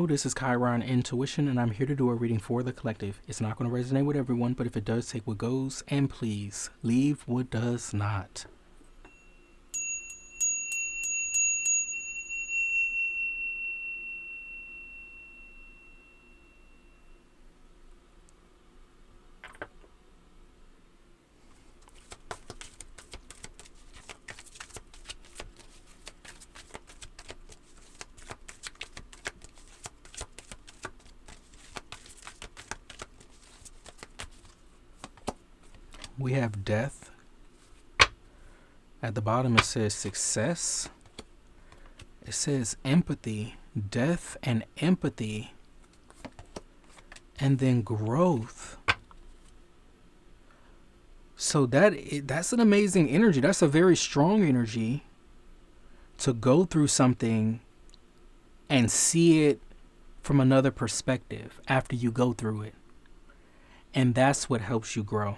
This is Chiron Intuition, and I'm here to do a reading for the collective. It's not going to resonate with everyone, but if it does, take what goes, and please leave what does not. We have death. At the bottom it says success. It says empathy, death and empathy, and then growth. So that's an amazing energy. That's a very strong energy to go through something and see it from another perspective after you go through it. And that's what helps you grow.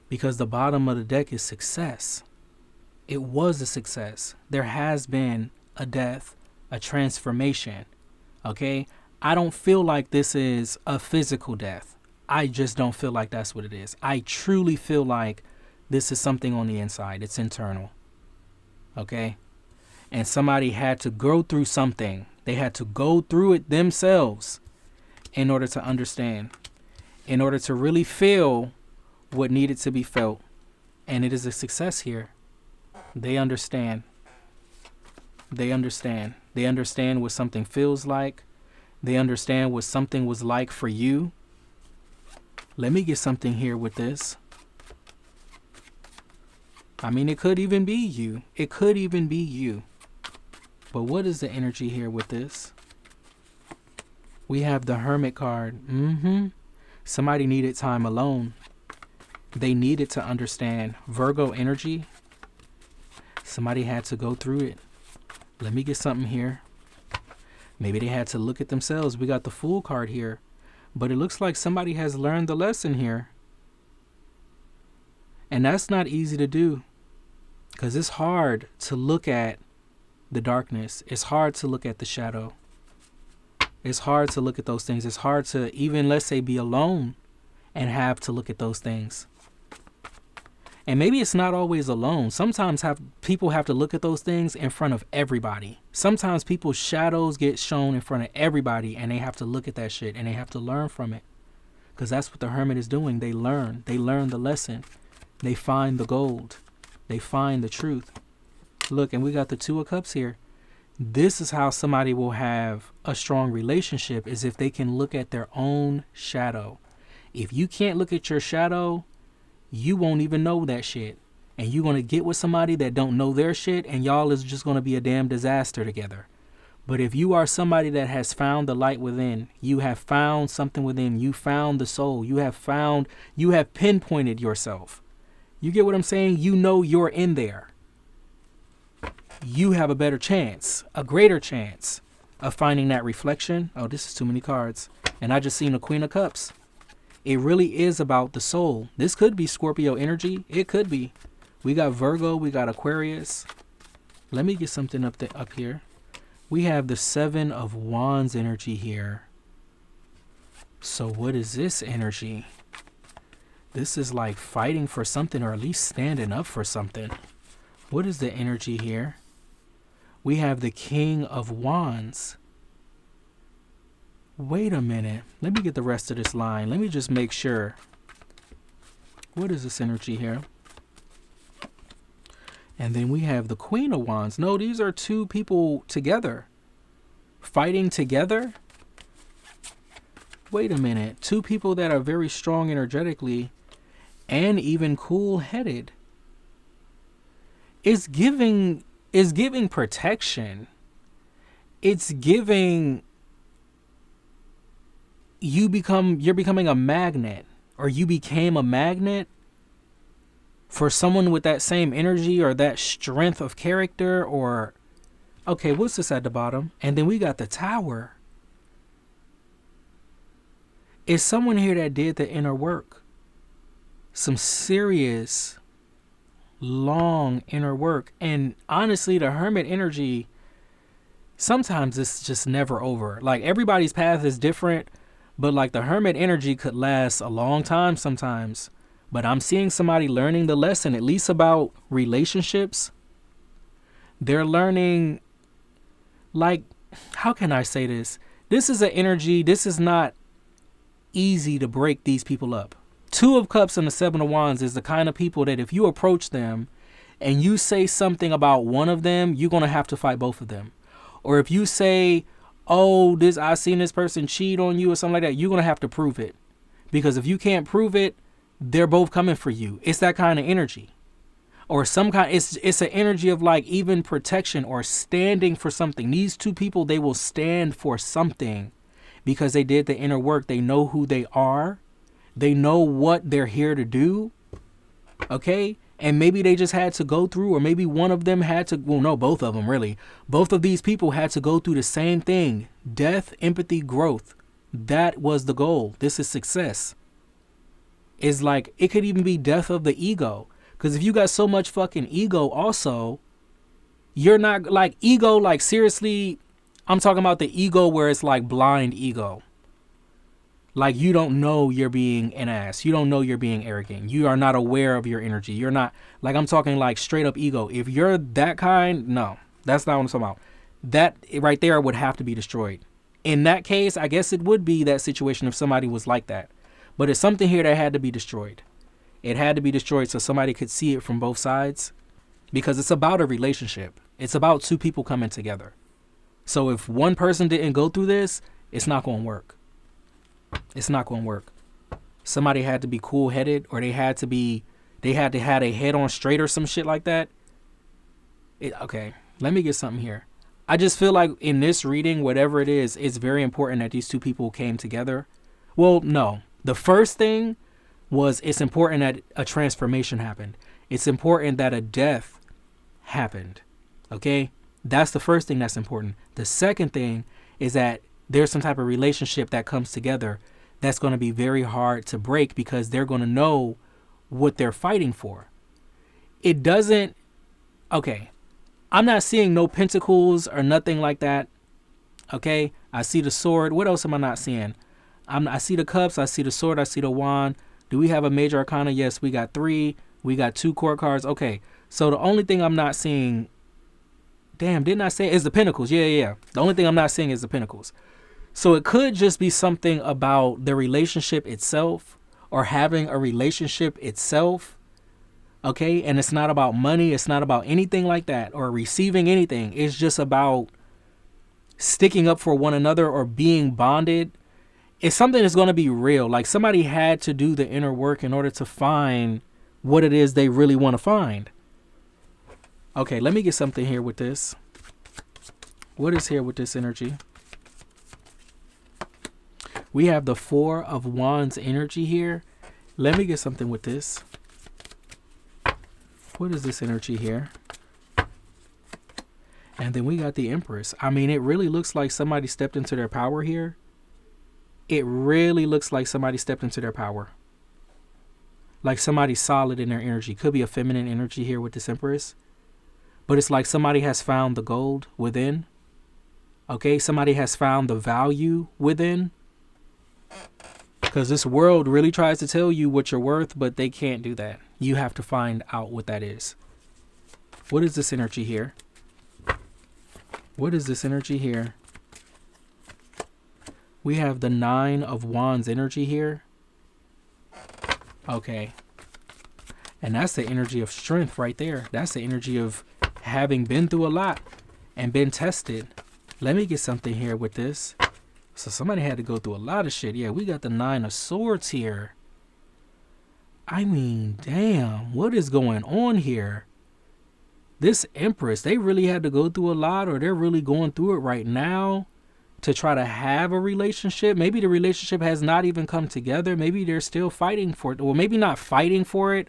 Because the bottom of the deck is success. It was a success. There has been a death, a transformation. Okay? I don't feel like this is a physical death. I just don't feel like that's what it is. I truly feel like this is something on the inside. It's internal. Okay? And somebody had to go through something. They had to go through it themselves in order to understand. In order to really feel what needed to be felt. And it is a success here. They understand. They understand. They understand what something feels like. They understand what something was like for you. Let me get something here with this. I mean, it could even be you. It could even be you. But what is the energy here with this? We have the Hermit card. Somebody needed time alone. They needed to understand Virgo energy. Somebody had to go through it. Let me get something here. Maybe they had to look at themselves. We got the Fool card here. But it looks like somebody has learned the lesson here. And that's not easy to do. Because it's hard to look at the darkness. It's hard to look at the shadow. It's hard to look at those things. It's hard to even, let's say, be alone and have to look at those things. And maybe it's not always alone. Sometimes people have to look at those things in front of everybody. Sometimes people's shadows get shown in front of everybody and they have to look at that shit and they have to learn from it. Because that's what the Hermit is doing. They learn. They learn the lesson. They find the gold. They find the truth. Look, and we got the Two of Cups here. This is how somebody will have a strong relationship, is if they can look at their own shadow. If you can't look at your shadow, you won't even know that shit. And you're going to get with somebody that don't know their shit, and y'all is just going to be a damn disaster together. But if you are somebody that has found the light within, you have found something within, you found the soul, you have pinpointed yourself. You get what I'm saying? You know you're in there. You have a better chance, a greater chance of finding that reflection. Oh, this is too many cards. And I just seen the Queen of Cups. It really is about the soul. This could be Scorpio energy. It could be. We got Virgo. We got Aquarius. Let me get something up here. We have the Seven of Wands energy here. So what is this energy? This is like fighting for something, or at least standing up for something. What is the energy here? We have the King of Wands. Wait a minute. Let me get the rest of this line. Let me just make sure. What is this energy here? And then we have the Queen of Wands. No, these are two people together. Fighting together? Wait a minute. Two people that are very strong energetically and even cool-headed. It's giving protection. It's giving you're becoming a magnet, or you became a magnet for someone with that same energy or that strength of character. Or okay, what's this at the bottom? And then we got the Tower. Is someone here that did the inner work? Some serious long inner work. And honestly, the Hermit energy, sometimes it's just never over. Like everybody's path is different, but like the Hermit energy could last a long time sometimes. But I'm seeing somebody learning the lesson, at least about relationships. They're learning, like, how can I say this? This is an energy, this is not easy to break these people up. Two of Cups and the Seven of Wands is the kind of people that if you approach them and you say something about one of them, you're going to have to fight both of them. Or if you say, oh, I've seen this person cheat on you or something like that, you're going to have to prove it. Because if you can't prove it, they're both coming for you. It's that kind of energy. Or some kind, it's an energy of like even protection or standing for something. These two people, they will stand for something because they did the inner work. They know who they are. They know what they're here to do. Okay? And maybe they just had to go through, or maybe one of them had to, well, no, both of them really. Both of these people had to go through the same thing. Death, empathy, growth. That was the goal. This is success. It's like, it could even be death of the ego. Because if you got so much fucking ego also, you're not like ego, like seriously, I'm talking about the ego where it's like blind ego. Like you don't know you're being an ass. You don't know you're being arrogant. You are not aware of your energy. You're not, like I'm talking like straight up ego. If you're that kind, no, that's not what I'm talking about. That right there would have to be destroyed. In that case, I guess it would be that situation if somebody was like that. But it's something here that had to be destroyed. It had to be destroyed so somebody could see it from both sides. Because it's about a relationship. It's about two people coming together. So if one person didn't go through this, it's not going to work. It's not going to work. Somebody had to be cool-headed, or they had to have a head on straight or some shit like that. Okay, let me get something here. I just feel like in this reading, whatever it is, it's very important that these two people came together. Well, no. The first thing was it's important that a transformation happened. It's important that a death happened. Okay? That's the first thing that's important. The second thing is that there's some type of relationship that comes together that's going to be very hard to break because they're going to know what they're fighting for. It doesn't... Okay. I'm not seeing no pentacles or nothing like that. Okay? I see the sword. What else am I not seeing? I see the cups. I see the sword. I see the wand. Do we have a major arcana? Yes, we got 3. We got 2 court cards. Okay. So the only thing I'm not seeing... Damn, didn't I say it? Is the pentacles. Yeah. The only thing I'm not seeing is the pentacles. So it could just be something about the relationship itself or having a relationship itself. Okay. And it's not about money. It's not about anything like that or receiving anything. It's just about sticking up for one another or being bonded. It's something that's going to be real. Like somebody had to do the inner work in order to find what it is they really want to find. Okay, let me get something here with this. What is here with this energy? We have the 4 of Wands energy here. Let me get something with this. What is this energy here? And then we got the Empress. I mean, it really looks like somebody stepped into their power here. It really looks like somebody stepped into their power. Like somebody solid in their energy. Could be a feminine energy here with this Empress. But it's like somebody has found the gold within. Okay, somebody has found the value within. Because this world really tries to tell you what you're worth, but they can't do that. You have to find out what that is. What is this energy here? What is this energy here? We have the 9 of Wands energy here. Okay. And that's the energy of strength right there. That's the energy of having been through a lot and been tested. Let me get something here with this. So somebody had to go through a lot of shit. Yeah, we got the 9 of Swords here. I mean, damn, what is going on here? This Empress, they really had to go through a lot, or they're really going through it right now to try to have a relationship. Maybe the relationship has not even come together. Maybe they're still fighting for it. Well, maybe not fighting for it,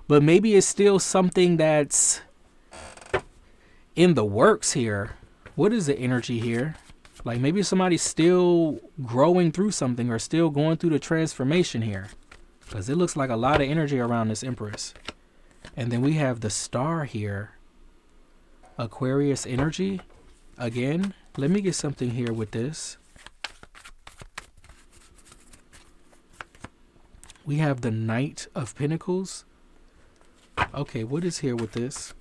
but maybe it's still something that's in the works here. What is the energy here? Like maybe somebody's still growing through something or still going through the transformation here. Because it looks like a lot of energy around this Empress. And then we have the Star here. Aquarius energy. Again. Let me get something here with this. We have the Knight of Pentacles. Okay, what is here with this?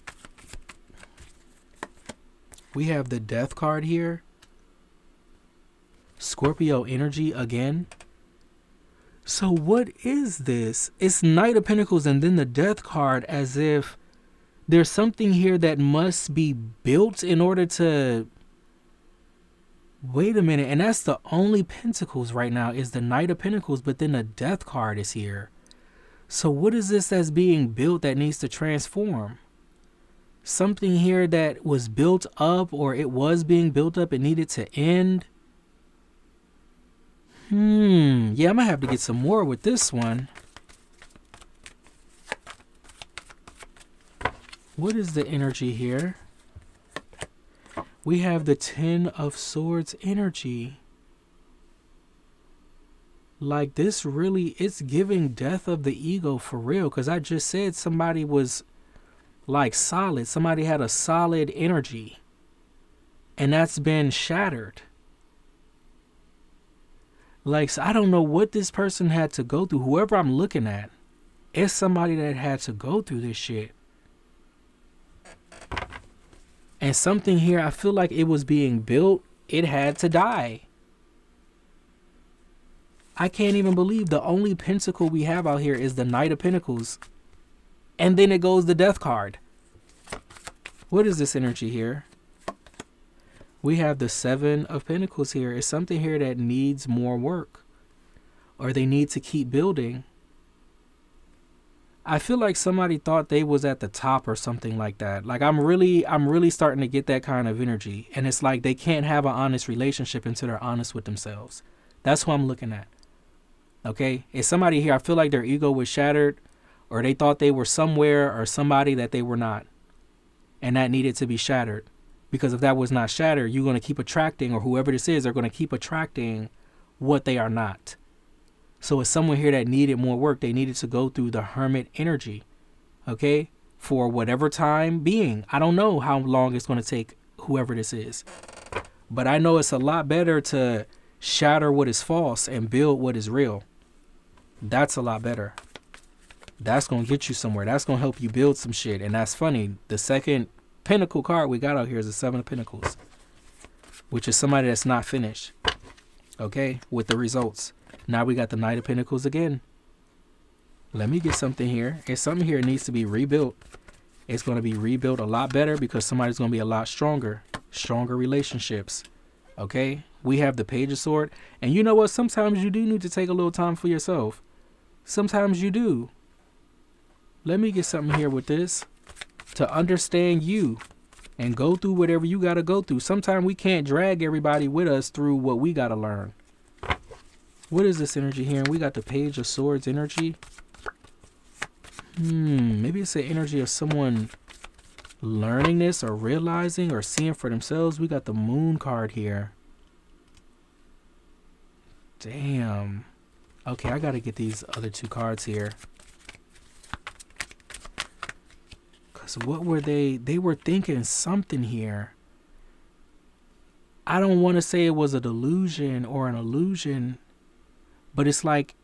We have the Death card here. Scorpio energy again. So what is this? It's Knight of Pentacles and then the Death card, as if there's something here that must be built in order to... Wait a minute. And that's the only Pentacles right now is the Knight of Pentacles, but then the Death card is here. So what is this that's being built that needs to transform? Something here that was built up, or it was being built up, it needed to end. Yeah, I'm gonna have to get some more with this one. What is the energy here? We have the Ten of Swords energy. Like this really, it's giving death of the ego for real. Because I just said somebody was like solid. Somebody had a solid energy. And that's been shattered. Like, so I don't know what this person had to go through. Whoever I'm looking at, it's somebody that had to go through this shit. And something here, I feel like it was being built. It had to die. I can't even believe the only pentacle we have out here is the Knight of Pentacles. And then it goes the Death card. What is this energy here? We have the Seven of Pentacles here. It's something here that needs more work. Or they need to keep building. I feel like somebody thought they was at the top or something like that. Like I'm really starting to get that kind of energy. And it's like they can't have an honest relationship until they're honest with themselves. That's who I'm looking at. Okay? It's somebody here, I feel like their ego was shattered, or they thought they were somewhere or somebody that they were not. And that needed to be shattered. Because if that was not shattered, you're going to keep attracting, or whoever this is, they're going to keep attracting what they are not. So it's someone here that needed more work. They needed to go through the Hermit energy, okay, for whatever time being. I don't know how long it's going to take whoever this is. But I know it's a lot better to shatter what is false and build what is real. That's a lot better. That's going to get you somewhere. That's going to help you build some shit. And that's funny. The second Pentacle card we got out here is the Seven of Pentacles, which is somebody that's not finished, okay, with the results. Now we got the Knight of Pentacles again. Let me get something here. It's something here that needs to be rebuilt. It's going to be rebuilt a lot better because somebody's going to be a lot stronger. Stronger relationships. Okay? We have the Page of Swords. And you know what? Sometimes you do need to take a little time for yourself. Sometimes you do. Let me get something here with this. To understand you. And go through whatever you got to go through. Sometimes we can't drag everybody with us through what we got to learn. What is this energy here? And we got the Page of Swords energy. Maybe it's the energy of someone learning this or realizing or seeing for themselves. We got the Moon card here. Damn. Okay, I got to get these other two cards here. Because what were they? They were thinking something here. I don't want to say it was a delusion or an illusion. But it's like,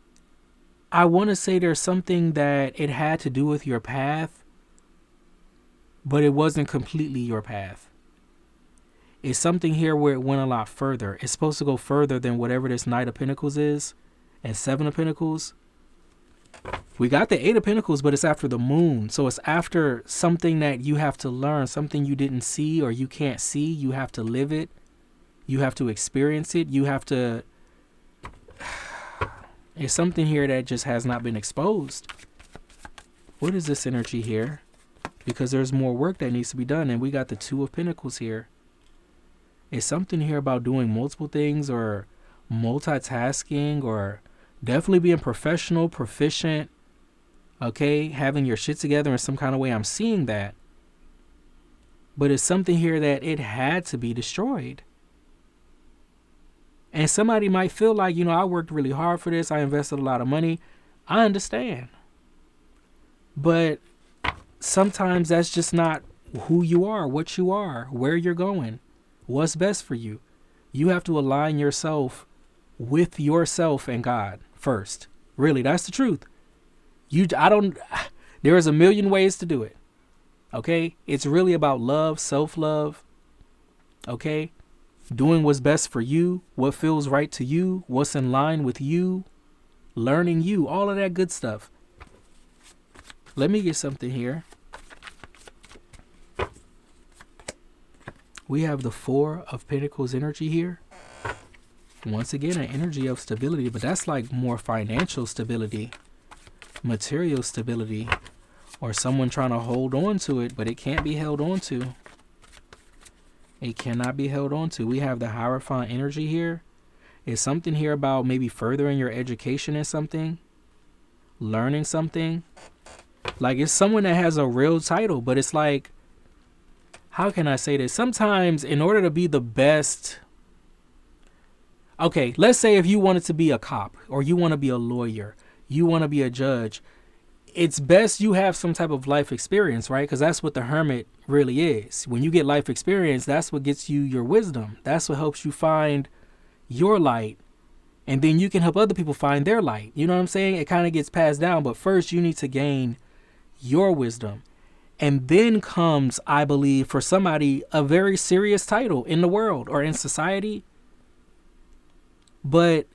I want to say there's something that it had to do with your path, but it wasn't completely your path. It's something here where it went a lot further. It's supposed to go further than whatever this Knight of Pentacles is and Seven of Pentacles. We got the Eight of Pentacles, but it's after the Moon. So it's after something that you have to learn, something you didn't see or you can't see. You have to live it. You have to experience it. You have to... It's something here that just has not been exposed. What is this energy here? Because there's more work that needs to be done. And we got the Two of Pentacles here. It's something here about doing multiple things or multitasking or definitely being professional, proficient. Okay, having your shit together in some kind of way. I'm seeing that. But it's something here that it had to be destroyed. And somebody might feel like, you know, I worked really hard for this. I invested a lot of money. I understand. But sometimes that's just not who you are, what you are, where you're going, what's best for you. You have to align yourself with yourself and God first. Really, that's the truth. There is a million ways to do it. Okay? It's really about love, self-love. Okay? Doing what's best for you, what feels right to you, what's in line with you, learning you, all of that good stuff. Let me get something here. We have the Four of Pentacles energy here. Once again, an energy of stability, but that's like more financial stability, material stability, or someone trying to hold on to it, but it can't be held on to. It cannot be held on to. We have the Hierophant energy here. Is something here about maybe furthering your education in something, learning something. Like it's someone that has a real title, but it's like, how can I say this? Sometimes in order to be the best, okay, let's say if you wanted to be a cop or you want to be a lawyer, you want to be a judge, it's best you have some type of life experience, right? Because that's what the Hermit really is. When you get life experience, that's what gets you your wisdom. That's what helps you find your light. And then you can help other people find their light. You know what I'm saying? It kind of gets passed down. But first you need to gain your wisdom. And then comes, I believe, for somebody, a very serious title in the world or in society. But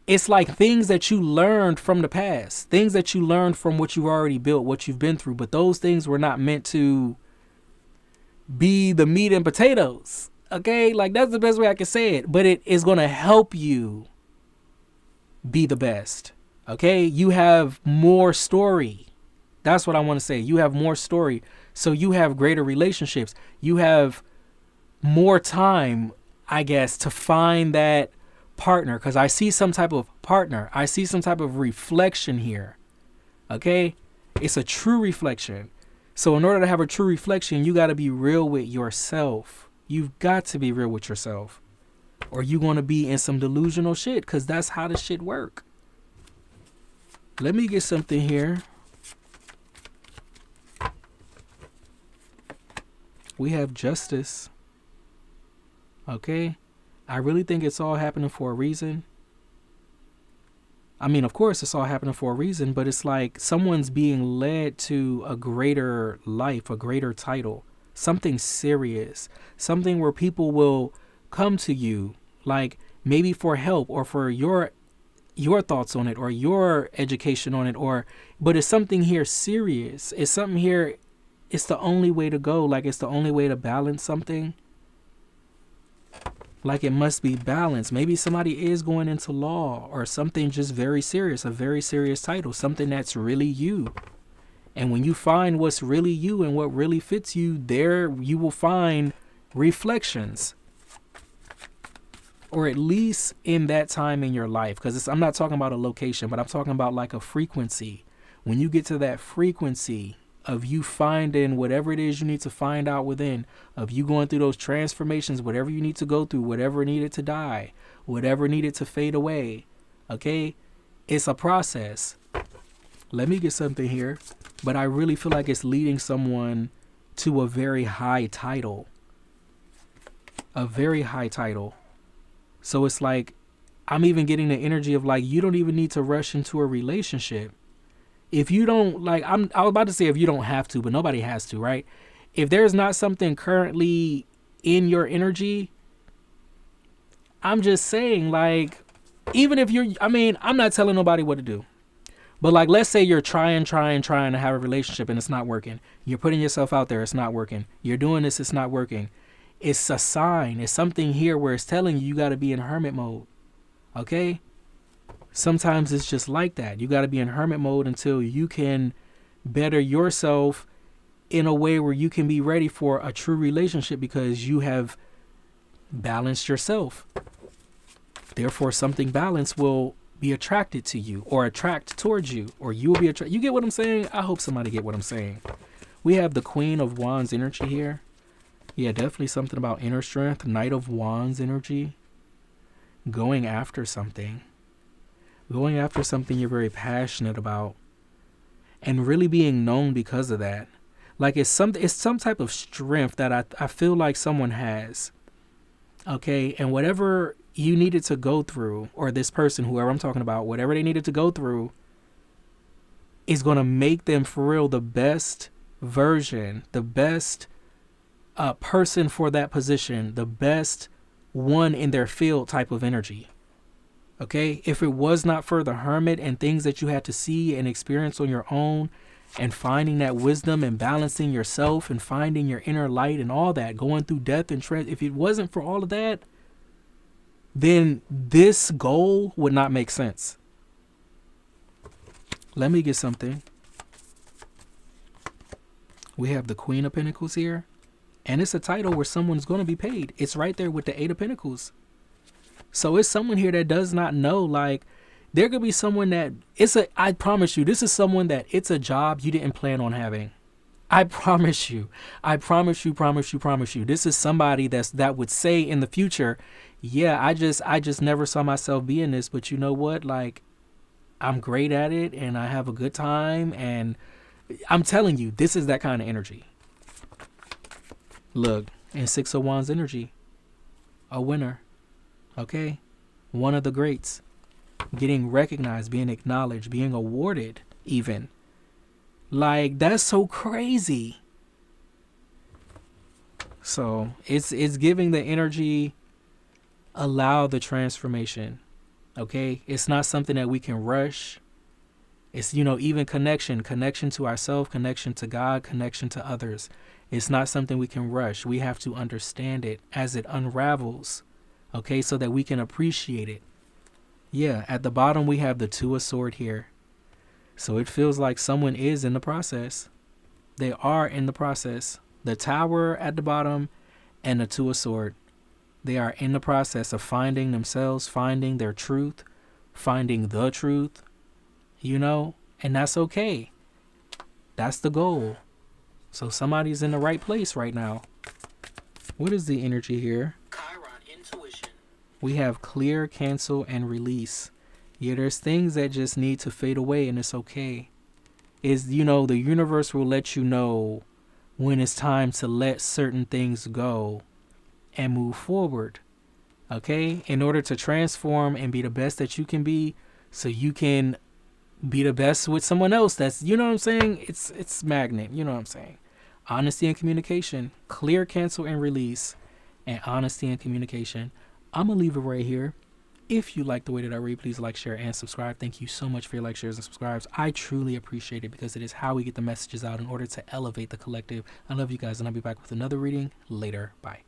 it's like things that you learned from the past, things that you learned from what you've already built, what you've been through. But those things were not meant to be the meat and potatoes. Okay, like that's the best way I can say it. But it is going to help you be the best. Okay, you have more story. That's what I want to say. You have more story. So you have greater relationships. You have more time, I guess, to find that partner. Because I see some type of partner. I see some type of reflection here. Okay? It's a true reflection. So in order to have a true reflection, you got to be real with yourself. You've got to be real with yourself. Or you're going to be in some delusional shit. Because that's how the shit work. Let me get something here. We have justice. Okay? I really think it's all happening for a reason. I mean, of course, it's all happening for a reason, but it's like someone's being led to a greater life, a greater title, something serious, something where people will come to you, like maybe for help or for your thoughts on it or your education on it, but it's something here serious. It's something here. It's the only way to go. Like it's the only way to balance something. Like it must be balanced. Maybe somebody is going into law or something just very serious, a very serious title, something that's really you. And when you find what's really you and what really fits you, there you will find reflections. Or at least in that time in your life. Because I'm not talking about a location, but I'm talking about like a frequency. When you get to that frequency of you finding whatever it is you need to find out within, of you going through those transformations, whatever you need to go through, whatever needed to die, whatever needed to fade away. Okay? It's a process. Let me get something here. But I really feel like it's leading someone to a very high title. A very high title. So it's like, I'm even getting the energy of like, you don't even need to rush into a relationship. If you don't like, I was about to say if you don't have to, but nobody has to, right? If there's not something currently in your energy, I'm just saying like, even if I'm not telling nobody what to do, but like, let's say you're trying to have a relationship and it's not working. You're putting yourself out there. It's not working. You're doing this. It's not working. It's a sign. It's something here where it's telling you got to be in hermit mode. Okay. Sometimes it's just like that. You got to be in hermit mode until you can better yourself in a way where you can be ready for a true relationship because you have balanced yourself. Therefore, something balanced will be attracted to you or attract towards you, or you will be attracted. You get what I'm saying? I hope somebody get what I'm saying. We have the Queen of Wands energy here. Yeah, definitely something about inner strength. Knight of Wands energy. Going after something. Going after something you're very passionate about. And really being known because of that. Like it's some type of strength that I feel like someone has. Okay, and whatever you needed to go through, or this person, whoever I'm talking about, whatever they needed to go through, is going to make them for real the best version, the best person for that position, the best one in their field type of energy. Okay, if it was not for the Hermit and things that you had to see and experience on your own, and finding that wisdom and balancing yourself and finding your inner light and all that, going through death and if it wasn't for all of that, then this goal would not make sense. Let me get something. We have the Queen of Pentacles here, and it's a title where someone's going to be paid. It's right there with the Eight of Pentacles. So it's someone here that does not know, like, there could be someone that I promise you, this is someone that it's a job you didn't plan on having. I promise you. I promise you. This is somebody that would say in the future, yeah, I just never saw myself being this, but you know what? Like, I'm great at it and I have a good time, and I'm telling you, this is that kind of energy. Look, in Six of Wands energy, a winner. Okay? One of the greats. Getting recognized, being acknowledged, being awarded even. Like, that's so crazy. So it's giving the energy, allow the transformation. Okay? It's not something that we can rush. It's, even connection to ourselves, connection to God, connection to others. It's not something we can rush. We have to understand it as it unravels. Okay? So that we can appreciate it. Yeah, at the bottom we have the Two of Swords here. So it feels like someone is in the process. They are in the process. The Tower at the bottom and the Two of Swords. They are in the process of finding themselves, finding their truth, finding the truth, and that's okay. That's the goal. So somebody's in the right place right now. What is the energy here? Chiron Intuition. We have clear, cancel, and release. Yeah, there's things that just need to fade away, and it's okay. The universe will let you know when it's time to let certain things go and move forward. Okay? In order to transform and be the best that you can be, so you can be the best with someone else. That's, what I'm saying? It's magnet. You know what I'm saying? Honesty and communication. Clear, cancel, and release. And honesty and communication. I'm going to leave it right here. If you like the way that I read, please like, share, and subscribe. Thank you so much for your likes, shares, and subscribes. I truly appreciate it because it is how we get the messages out in order to elevate the collective. I love you guys, and I'll be back with another reading later. Bye.